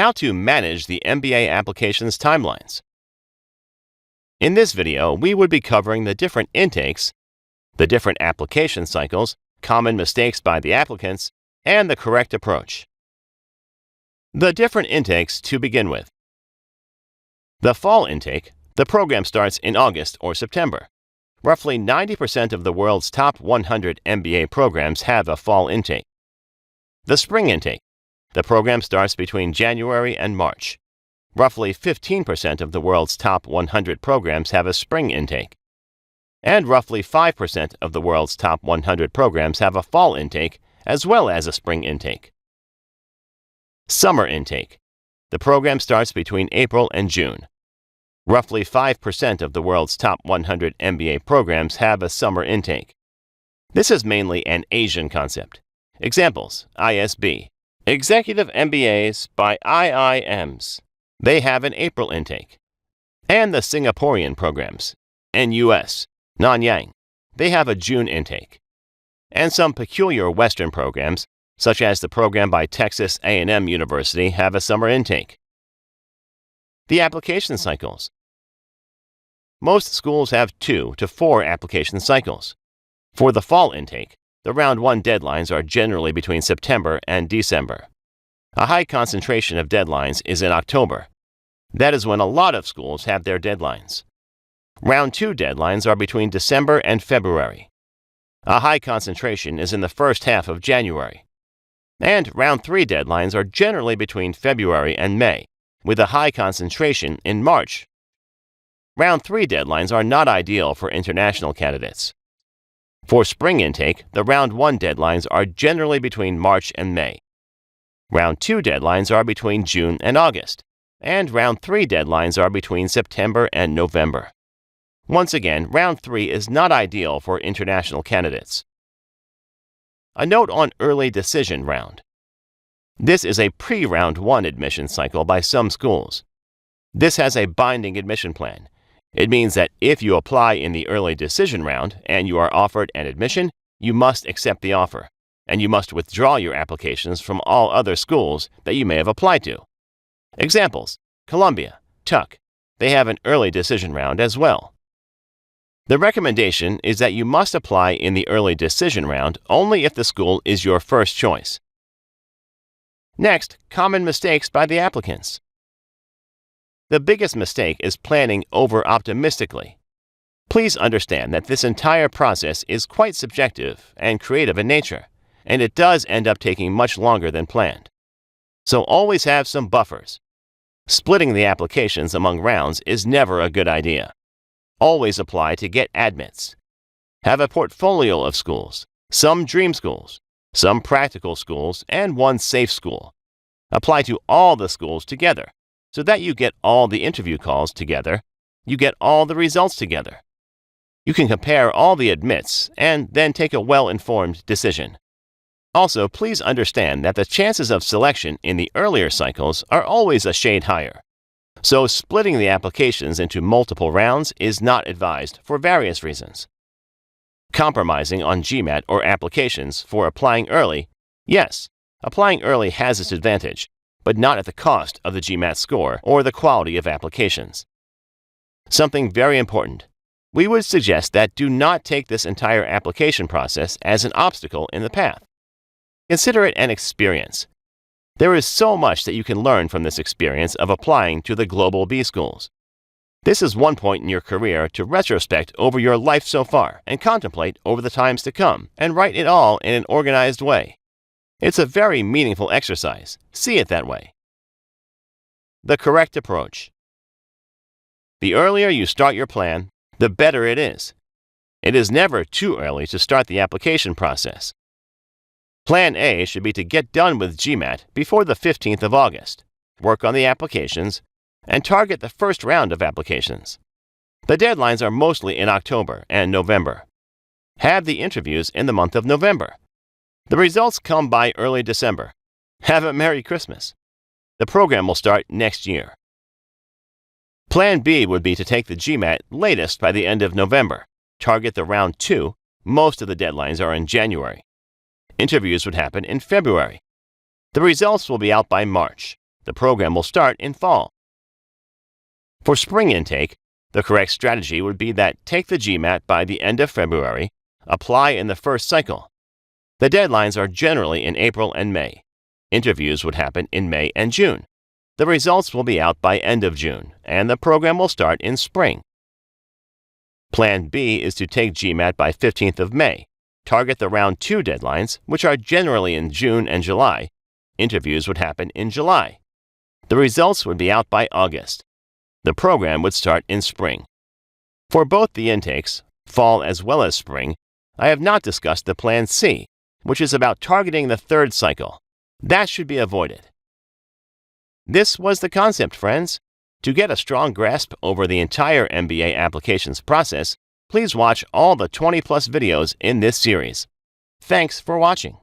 How to manage the MBA Applications timelines. In this video, we would be covering the different intakes, the different application cycles, common mistakes by the applicants, and the correct approach. The different intakes to begin with. The fall intake, the program starts in August or September. Roughly 90% of the world's top 100 MBA programs have a fall intake. The spring intake, the program starts between January and March. Roughly 15% of the world's top 100 programs have a spring intake. And roughly 5% of the world's top 100 programs have a fall intake as well as a spring intake. Summer intake. The program starts between April and June. Roughly 5% of the world's top 100 MBA programs have a summer intake. This is mainly an Asian concept. Examples: ISB. Executive MBAs by IIMs. They have an April intake. And the Singaporean programs, NUS, Nanyang. They have a June intake. And some peculiar Western programs, such as the program by Texas A&M University, have a summer intake. The application cycles. Most schools have 2 to 4 application cycles. For the fall intake, the Round 1 deadlines are generally between September and December. A high concentration of deadlines is in October. That is when a lot of schools have their deadlines. Round 2 deadlines are between December and February. A high concentration is in the first half of January. And Round 3 deadlines are generally between February and May, with a high concentration in March. Round 3 deadlines are not ideal for international candidates. For spring intake, the Round 1 deadlines are generally between March and May. Round 2 deadlines are between June and August, and Round 3 deadlines are between September and November. Once again, Round 3 is not ideal for international candidates. A note on early decision round. This is a pre-Round 1 admission cycle by some schools. This has a binding admission plan. It means that if you apply in the early decision round and you are offered an admission, you must accept the offer, and you must withdraw your applications from all other schools that you may have applied to. Examples: Columbia, Tuck. They have an early decision round as well. The recommendation is that you must apply in the early decision round only if the school is your first choice. Next, common mistakes by the applicants. The biggest mistake is planning over-optimistically. Please understand that this entire process is quite subjective and creative in nature, and it does end up taking much longer than planned. So always have some buffers. Splitting the applications among rounds is never a good idea. Always apply to get admits. Have a portfolio of schools, some dream schools, some practical schools, and one safe school. Apply to all the schools together, so that you get all the interview calls together, you get all the results together. You can compare all the admits and then take a well-informed decision. Also, please understand that the chances of selection in the earlier cycles are always a shade higher. So splitting the applications into multiple rounds is not advised for various reasons. Compromising on GMAT or applications for applying early. Yes, applying early has its advantage, but not at the cost of the GMAT score or the quality of applications. Something very important. We would suggest that do not take this entire application process as an obstacle in the path. Consider it an experience. There is so much that you can learn from this experience of applying to the Global B schools. This is one point in your career to retrospect over your life so far and contemplate over the times to come and write it all in an organized way. It's a very meaningful exercise. See it that way. The correct approach. The earlier you start your plan, the better it is. It is never too early to start the application process. Plan A should be to get done with GMAT before the 15th of August, work on the applications, and target the first round of applications. The deadlines are mostly in October and November. Have the interviews in the month of November. The results come by early December. Have a Merry Christmas. The program will start next year. Plan B would be to take the GMAT latest by the end of November. Target the Round 2. Most of the deadlines are in January. Interviews would happen in February. The results will be out by March. The program will start in fall. For spring intake, the correct strategy would be that take the GMAT by the end of February, apply in the first cycle. The deadlines are generally in April and May. Interviews would happen in May and June. The results will be out by end of June, and the program will start in spring. Plan B is to take GMAT by 15th of May. Target the Round 2 deadlines, which are generally in June and July. Interviews would happen in July. The results would be out by August. The program would start in spring. For both the intakes, fall as well as spring, I have not discussed the Plan C, which is about targeting the third cycle. That should be avoided. This was the concept, friends. To get a strong grasp over the entire MBA applications process, please watch all the 20+ videos in this series. Thanks for watching.